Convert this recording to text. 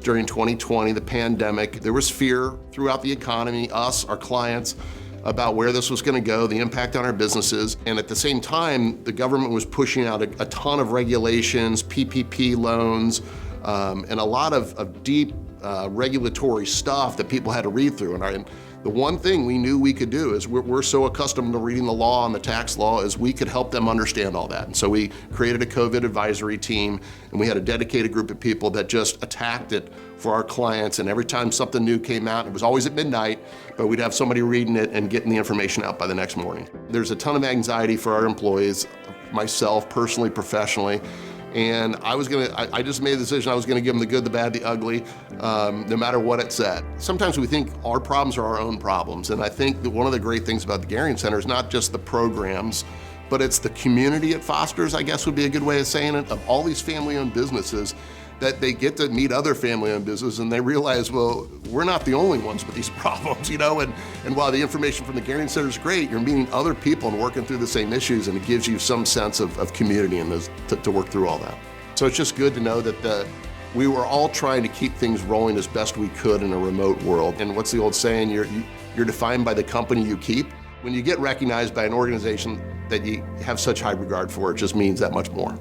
during 2020, the pandemic. There was fear throughout the economy, us, our clients, about where this was going to go, the impact on our businesses. And at the same time, the government was pushing out a ton of regulations, PPP loans, and a lot of deep regulatory stuff that people had to read through. And the one thing we knew we could do is we're so accustomed to reading the law and the tax law is we could help them understand all that. And so we created a COVID advisory team, and we had a dedicated group of people that just attacked it for our clients. And every time something new came out, it was always at midnight, but we'd have somebody reading it and getting the information out by the next morning. There's a ton of anxiety for our employees, myself personally, professionally. And I just made the decision I was gonna give them the good, the bad, the ugly, no matter what it said. Sometimes we think our problems are our own problems. And I think that one of the great things about the Goering Center is not just the programs, but it's the community it fosters, I guess would be a good way of saying it, of all these family-owned businesses, that they get to meet other family-owned businesses and they realize, well, we're not the only ones with these problems, you know? And while the information from the Goering Center is great, you're meeting other people and working through the same issues, and it gives you some sense of community in those to work through all that. So it's just good to know that we were all trying to keep things rolling as best we could in a remote world. And what's the old saying? You're defined by the company you keep. When you get recognized by an organization that you have such high regard for, it just means that much more.